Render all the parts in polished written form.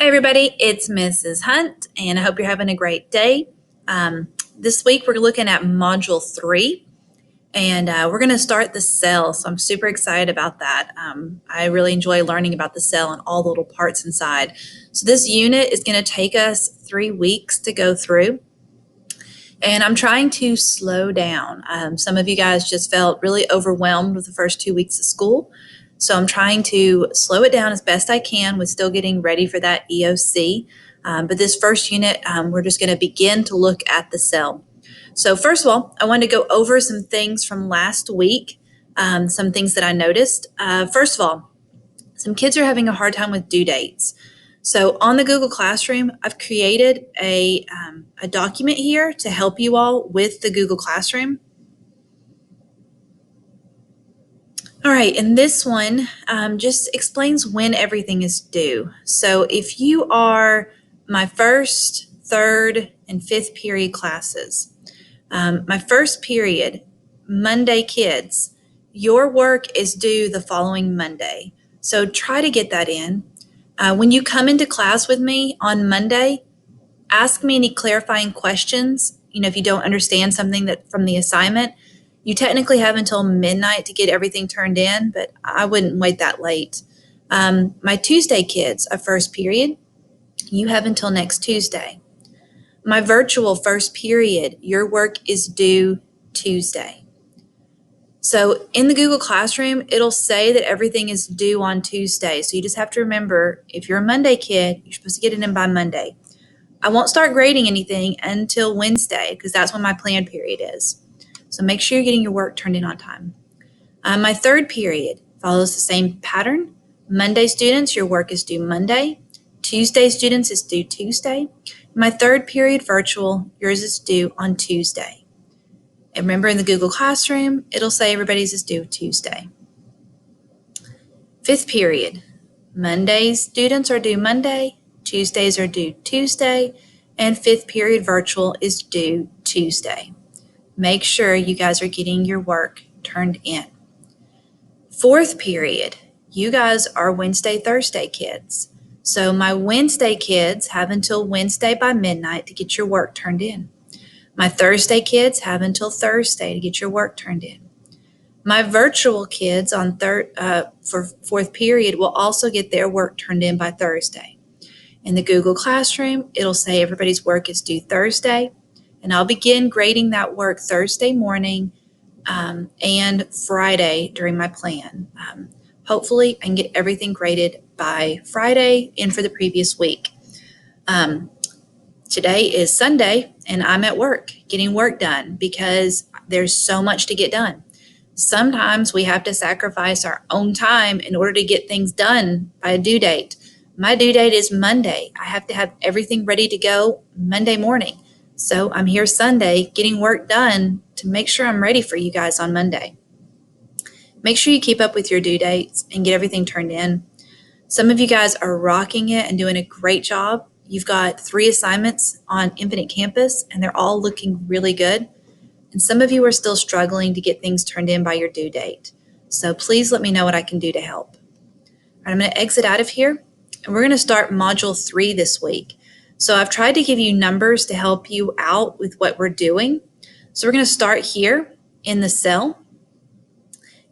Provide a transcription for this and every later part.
Hey everybody, it's Mrs. Hunt, and I hope you're having a great day. This week we're looking at Module 3, and we're going to start the cell, so I'm super excited about that. I really enjoy learning about the cell and all the little parts inside. So this unit is going to take us 3 weeks to go through, and I'm trying to slow down. Some of you guys just felt really overwhelmed with the first 2 weeks of school. So I'm trying to slow it down as best I can with still getting ready for that EOC. But this first unit, we're just going to begin to look at the cell. So first of all, I wanted to go over some things from last week, some things that I noticed. First of all, some kids are having a hard time with due dates. So on the Google Classroom, I've created a document here to help you all with the Google Classroom. All right, and this one just explains when everything is due. So if you are my first, third, and fifth period classes, my first period, Monday kids, your work is due the following Monday. So try to get that in. When you come into class with me on Monday, ask me any clarifying questions. If you don't understand something that from the assignment, you technically have until midnight to get everything turned in, but I wouldn't wait that late. My Tuesday kids, a first period, you have until next Tuesday. My virtual first period, your work is due Tuesday. So in the Google Classroom, it'll say that everything is due on Tuesday. So you just have to remember, if you're a Monday kid, you're supposed to get it in by Monday. I won't start grading anything until Wednesday because that's when my plan period is. So make sure you're getting your work turned in on time. My third period follows the same pattern. Monday students, your work is due Monday. Tuesday students is due Tuesday. My third period virtual, yours is due on Tuesday. And remember in the Google Classroom, it'll say everybody's is due Tuesday. Fifth period, Monday students are due Monday, Tuesdays are due Tuesday, and fifth period virtual is due Tuesday. Make sure you guys are getting your work turned in. Fourth period, you guys are Wednesday, Thursday kids. So my Wednesday kids have until Wednesday by midnight to get your work turned in. My Thursday kids have until Thursday to get your work turned in. My virtual kids on for fourth period will also get their work turned in by Thursday. In the Google Classroom, it'll say everybody's work is due Thursday, and I'll begin grading that work Thursday morning and Friday during my plan. Hopefully, I can get everything graded by Friday and for the previous week. Today is Sunday, and I'm at work getting work done because there's so much to get done. Sometimes we have to sacrifice our own time in order to get things done by a due date. My due date is Monday. I have to have everything ready to go Monday morning. So I'm here Sunday getting work done to make sure I'm ready for you guys on Monday. Make sure you keep up with your due dates and get everything turned in. Some of you guys are rocking it and doing a great job. You've got 3 assignments on Infinite Campus, and they're all looking really good. And some of you are still struggling to get things turned in by your due date. So please let me know what I can do to help. All right, I'm going to exit out of here, and we're going to start Module 3 this week. So I've tried to give you numbers to help you out with what we're doing. So we're going to start here in the cell.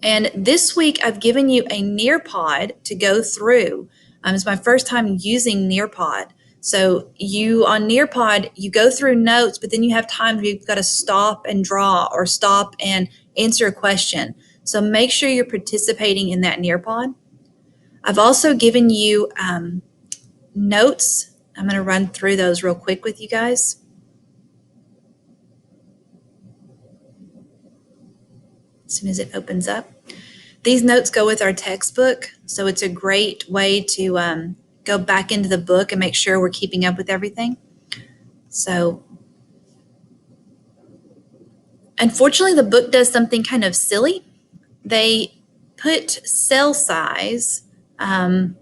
And this week, I've given you a Nearpod to go through. It's my first time using Nearpod. So on Nearpod, you go through notes, but then you have times where you've got to stop and draw or stop and answer a question. So make sure you're participating in that Nearpod. I've also given you notes. I'm going to run through those real quick with you guys. As soon as it opens up. These notes go with our textbook, so it's a great way to go back into the book and make sure we're keeping up with everything. So unfortunately, the book does something kind of silly. They put cell size with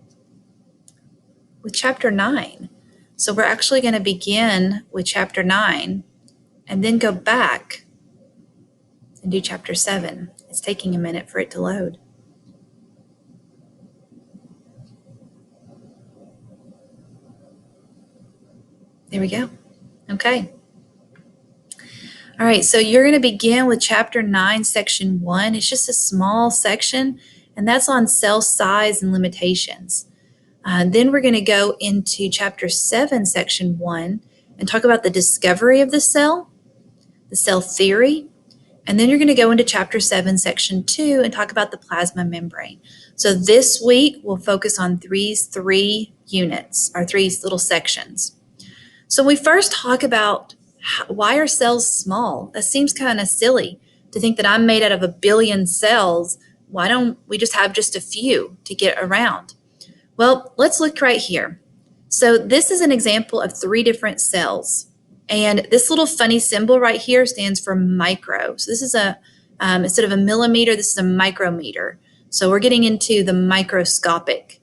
chapter 9. So we're actually going to begin with chapter 9 and then go back and do chapter 7. It's taking a minute for it to load. There we go. Okay. All right, so you're going to begin with chapter 9, section 1. It's just a small section, and that's on cell size and limitations. Then we're going to go into chapter 7, section 1, and talk about the discovery of the cell theory, and then you're going to go into chapter 7, section 2, and talk about the plasma membrane. So this week, we'll focus on these 3 units, or 3 little sections. So we first talk about why are cells small? That seems kind of silly to think that I'm made out of a billion cells. Why don't we just have just a few to get around? Well, let's look right here. So this is an example of 3 different cells. And this little funny symbol right here stands for micro. So this is instead of a millimeter, this is a micrometer. So we're getting into the microscopic.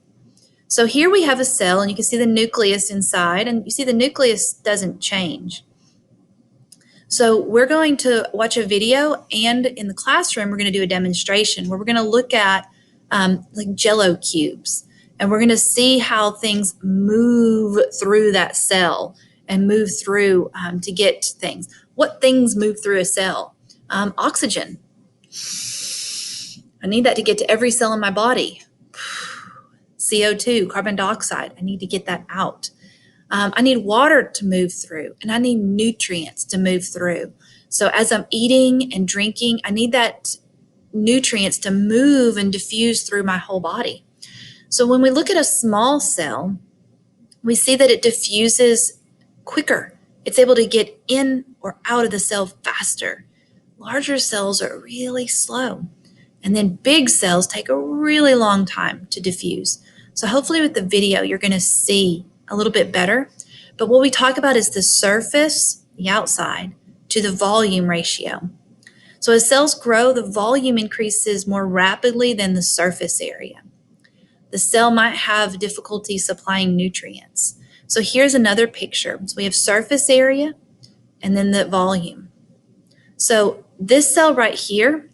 So here we have a cell, and you can see the nucleus inside, and you see the nucleus doesn't change. So we're going to watch a video, and in the classroom, we're going to do a demonstration where we're going to look at like Jell-O cubes, and we're going to see how things move through that cell and move through to get things. What things move through a cell? Oxygen. I need that to get to every cell in my body. CO2, carbon dioxide, I need to get that out. I need water to move through, and I need nutrients to move through. So as I'm eating and drinking, I need that nutrients to move and diffuse through my whole body. So when we look at a small cell, we see that it diffuses quicker. It's able to get in or out of the cell faster. Larger cells are really slow. And then big cells take a really long time to diffuse. So hopefully with the video, you're going to see a little bit better. But what we talk about is the surface, the outside, to the volume ratio. So as cells grow, the volume increases more rapidly than the surface area. The cell might have difficulty supplying nutrients. So here's another picture. So we have surface area and then the volume. So this cell right here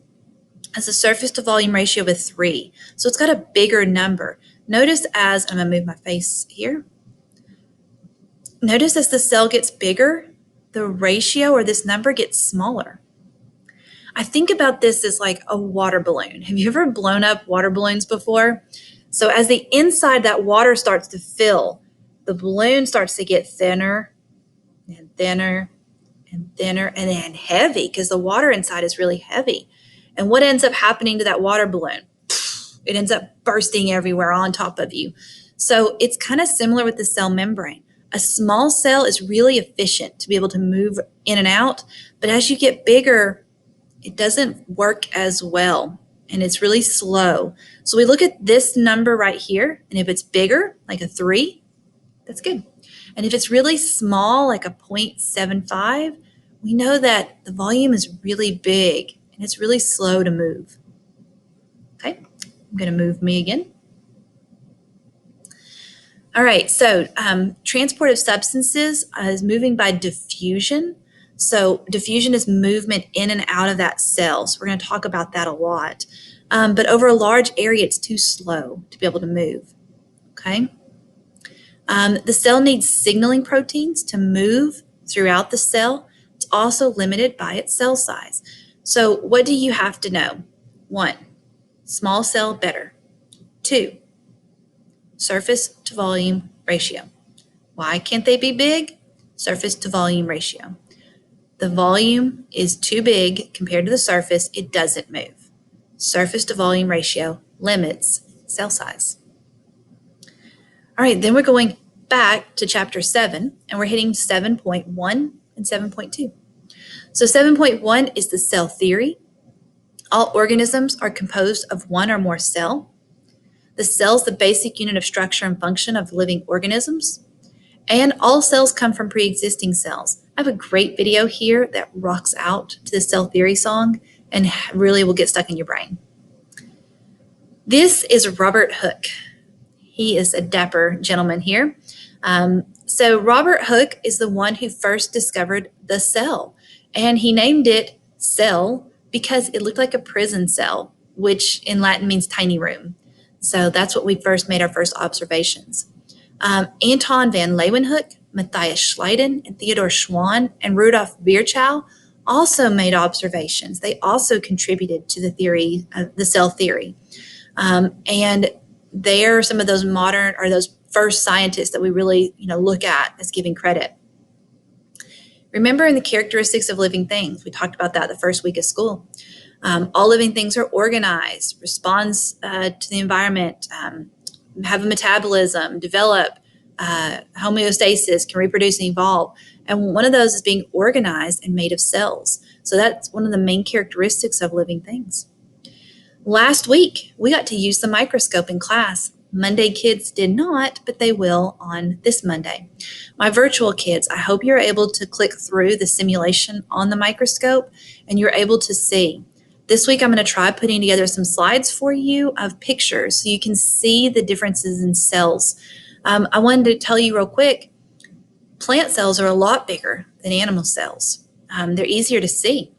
has a surface to volume ratio of 3. So it's got a bigger number. Notice as, I'm going to move my face here. Notice as the cell gets bigger, the ratio or this number gets smaller. I think about this as like a water balloon. Have you ever blown up water balloons before? So as the inside that water starts to fill, the balloon starts to get thinner and thinner and thinner and then heavy because the water inside is really heavy. And what ends up happening to that water balloon? It ends up bursting everywhere on top of you. So it's kind of similar with the cell membrane. A small cell is really efficient to be able to move in and out, but as you get bigger, it doesn't work as well, and it's really slow. So we look at this number right here, and if it's bigger, like a 3, that's good. And if it's really small, like a 0.75, we know that the volume is really big, and it's really slow to move. Okay, I'm going to move me again. All right, so transport of substances is moving by diffusion. So diffusion is movement in and out of that cell. So we're going to talk about that a lot. But over a large area, it's too slow to be able to move. Okay. The cell needs signaling proteins to move throughout the cell. It's also limited by its cell size. So what do you have to know? 1, small cell better. 2, surface to volume ratio. Why can't they be big? Surface to volume ratio. The volume is too big compared to the surface, it doesn't move. Surface to volume ratio limits cell size. All right, then we're going back to chapter 7, and we're hitting 7.1 and 7.2. So 7.1 is the cell theory. All organisms are composed of one or more cells. The cell is the basic unit of structure and function of living organisms. And all cells come from pre-existing cells. I have a great video here that rocks out to the cell theory song and really will get stuck in your brain. This is Robert Hooke. He is a dapper gentleman here. So Robert Hooke is the one who first discovered the cell, and he named it cell because it looked like a prison cell, which in Latin means tiny room. So that's what we first made our first observations. Anton van Leeuwenhoek Matthias Schleiden and Theodor Schwann and Rudolf Virchow also made observations. They also contributed to the theory, the cell theory. And they are some of those modern or those first scientists that we really, look at as giving credit. Remember in the characteristics of living things, we talked about that the first week of school. All living things are organized, responds to the environment, have a metabolism, develop homeostasis, can reproduce and evolve. And one of those is being organized and made of cells. So that's one of the main characteristics of living things. Last week, we got to use the microscope in class. Monday kids did not, but they will on this Monday. My virtual kids, I hope you're able to click through the simulation on the microscope and you're able to see. This week, I'm going to try putting together some slides for you of pictures so you can see the differences in cells. I wanted to tell you real quick, plant cells are a lot bigger than animal cells. They're easier to see.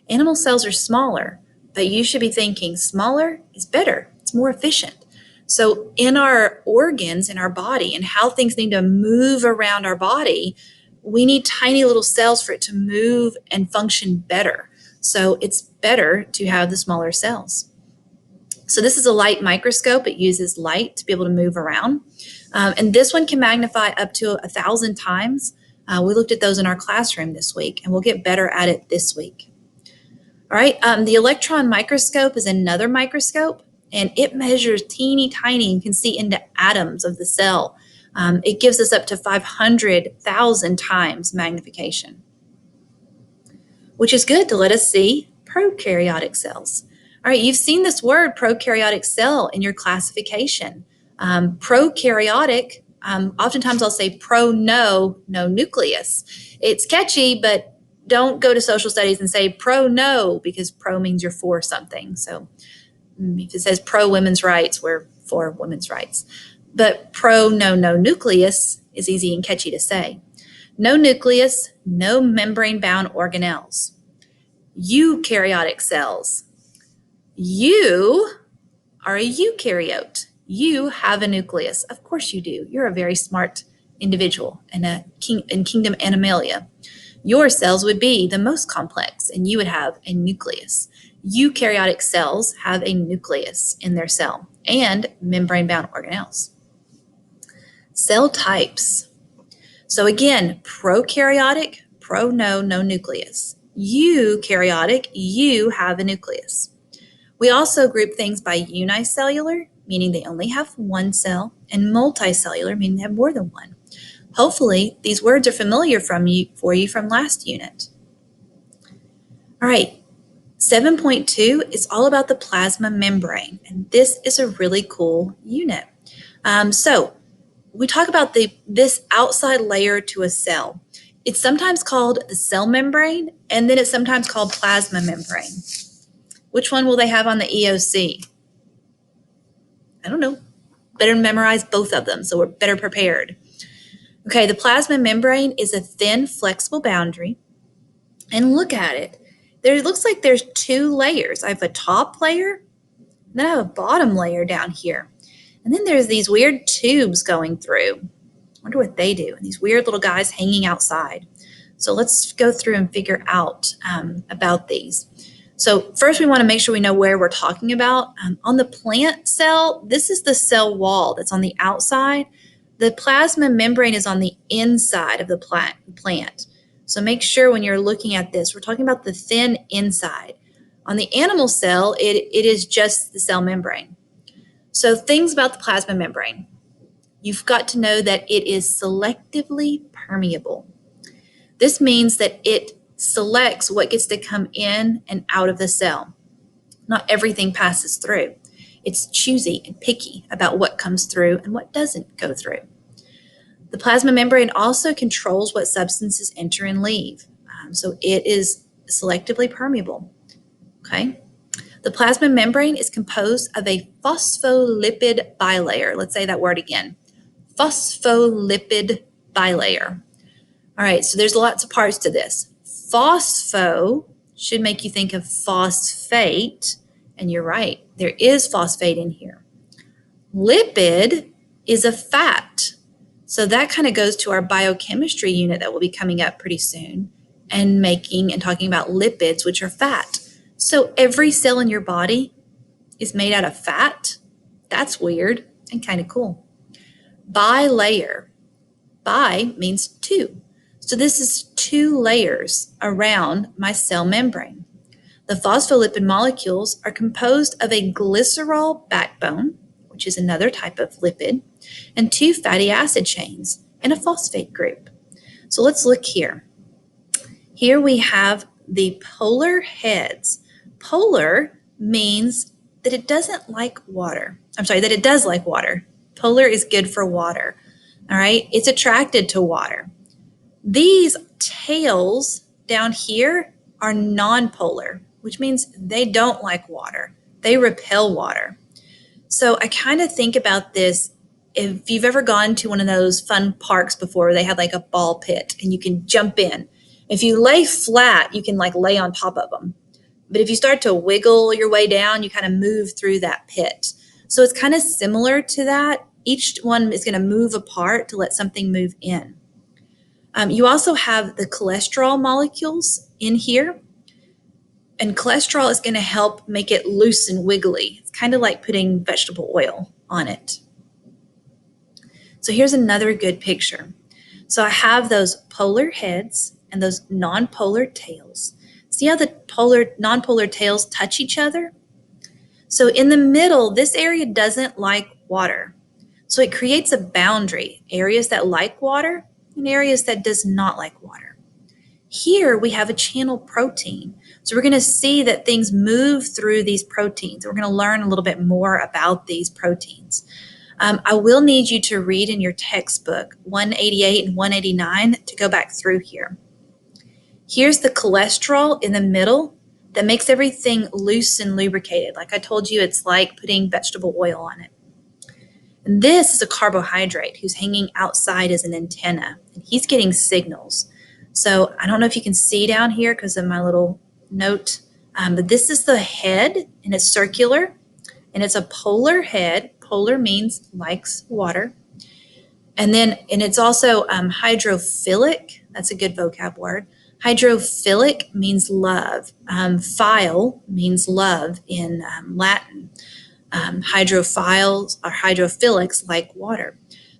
Animal cells are smaller, but you should be thinking smaller is better. It's more efficient. So in our organs, in our body, and how things need to move around our body, we need tiny little cells for it to move and function better. So it's better to have the smaller cells. So this is a light microscope. It uses light to be able to move around. And this one can magnify up to 1,000 times. We looked at those in our classroom this week, and we'll get better at it this week. All right, the electron microscope is another microscope, and it measures teeny tiny and can see into atoms of the cell. It gives us up to 500,000 times magnification, which is good to let us see prokaryotic cells. All right, you've seen this word prokaryotic cell in your classification. Prokaryotic, oftentimes I'll say no nucleus. It's catchy, but don't go to social studies and say no, because pro means you're for something. So if it says pro women's rights, we're for women's rights. But no nucleus is easy and catchy to say. No nucleus, no membrane-bound organelles. Eukaryotic cells. You are a eukaryote. You have a nucleus. Of course you do. You're a very smart individual in kingdom Animalia. Your cells would be the most complex, and you would have a nucleus. Eukaryotic cells have a nucleus in their cell and membrane-bound organelles. Cell types. So again, prokaryotic, no nucleus. Eukaryotic, you have a nucleus. We also group things by unicellular, meaning they only have one cell, and multicellular, meaning they have more than one. Hopefully, these words are familiar for you from last unit. All right, 7.2 is all about the plasma membrane, and this is a really cool unit. So we talk about this outside layer to a cell. It's sometimes called the cell membrane, and then it's sometimes called plasma membrane. Which one will they have on the EOC? I don't know. Better memorize both of them so we're better prepared. Okay, the plasma membrane is a thin, flexible boundary. And look at it. It looks like there's two layers. I have a top layer, and then I have a bottom layer down here. And then there's these weird tubes going through. I wonder what they do. And these weird little guys hanging outside. So let's go through and figure out about these. So first we want to make sure we know where we're talking about. On the plant cell, this is the cell wall that's on the outside. The plasma membrane is on the inside of the plant. So make sure when you're looking at this, we're talking about the thin inside. On the animal cell, it is just the cell membrane. So things about the plasma membrane. You've got to know that it is selectively permeable. This means that it selects what gets to come in and out of the cell. Not everything passes through. It's choosy and picky about what comes through and what doesn't go through. The plasma membrane also controls what substances enter and leave. So it is selectively permeable. Okay. The plasma membrane is composed of a phospholipid bilayer. Let's say that word again. Phospholipid bilayer. All right, so there's lots of parts to this. Phospho should make you think of phosphate, and you're right, there is phosphate in here. Lipid is a fat. So that kind of goes to our biochemistry unit that will be coming up pretty soon and talking about lipids, which are fat. So every cell in your body is made out of fat. That's weird and kind of cool. Bilayer. Bi means two. So this is two layers around my cell membrane. The phospholipid molecules are composed of a glycerol backbone, which is another type of lipid, and two fatty acid chains and a phosphate group. So let's look here. Here we have the polar heads. Polar means that it doesn't like water. That it does like water. Polar is good for water. All right, it's attracted to water. These tails down here are nonpolar, which means they don't like water. They repel water. So I kind of think about this, if you've ever gone to one of those fun parks before, they have like a ball pit and you can jump in. If you lay flat, you can like lay on top of them. But if you start to wiggle your way down, you kind of move through that pit. So it's kind of similar to that. Each one is going to move apart to let something move in. You also have the cholesterol molecules in here. And cholesterol is going to help make it loose and wiggly. It's kind of like putting vegetable oil on it. So here's another good picture. So I have those polar heads and those nonpolar tails. See how the nonpolar tails touch each other? So in the middle, this area doesn't like water. So it creates a boundary, areas that like water and areas that does not like water. Here we have a channel protein. So we're going to see that things move through these proteins. We're going to learn a little bit more about these proteins. I will need you to read in your textbook 188 and 189 to go back through here. Here's the cholesterol in the middle that makes everything loose and lubricated. Like I told you, it's like putting vegetable oil on it. And this is a carbohydrate who's hanging outside as an antenna, and he's getting signals. So I don't know if you can see down here because of my little note, but this is the head, and it's circular, and it's a polar head. Polar means likes water. And it's also hydrophilic. That's a good vocab word. Hydrophilic means love. Phile means love in Latin. Hydrophiles or hydrophilics like water.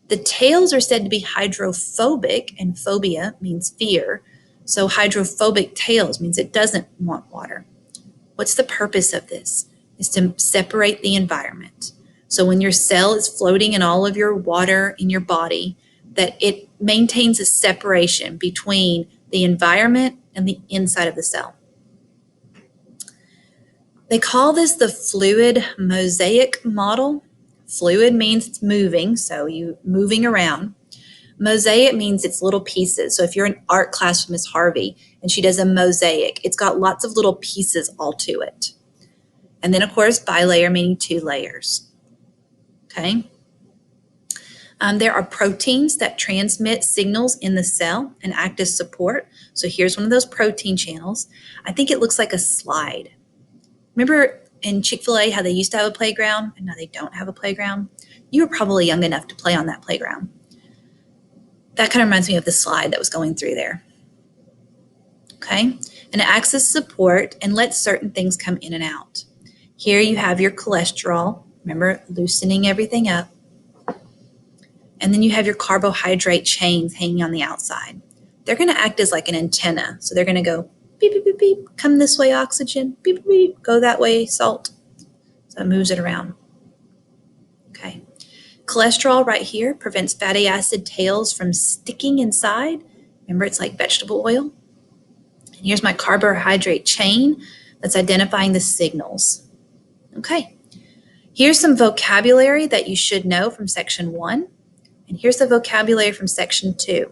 The tails are said to be hydrophobic, and phobia means fear. So hydrophobic tails means it doesn't want water. What's the purpose of this? Is to separate the environment. So when your cell is floating in all of your water in your body, that it maintains a separation between the environment and the inside of the cell. They call this the fluid mosaic model. Fluid means it's moving, so you moving around. Mosaic means it's little pieces. So if you're in art class with Miss Harvey and she does a mosaic, it's got lots of little pieces all to it. And then, of course, bilayer meaning two layers. Okay. There are proteins that transmit signals in the cell and act as support. So here's one of those protein channels. I think it looks like a slide. Remember in Chick-fil-A how they used to have a playground and now they don't have a playground? You were probably young enough to play on that playground. That kind of reminds me of the slide that was going through there. Okay, and it acts as support and lets certain things come in and out. Here you have your cholesterol, remember, loosening everything up. And then you have your carbohydrate chains hanging on the outside. They're going to act as like an antenna. So they're going to go beep, beep, beep, beep, come this way, oxygen, beep, beep, beep, go that way, salt. So it moves it around. Okay. Cholesterol right here prevents fatty acid tails from sticking inside. Remember, it's like vegetable oil. And here's my carbohydrate chain that's identifying the signals. Okay. Here's some vocabulary that you should know from section 1. And here's the vocabulary from section 2.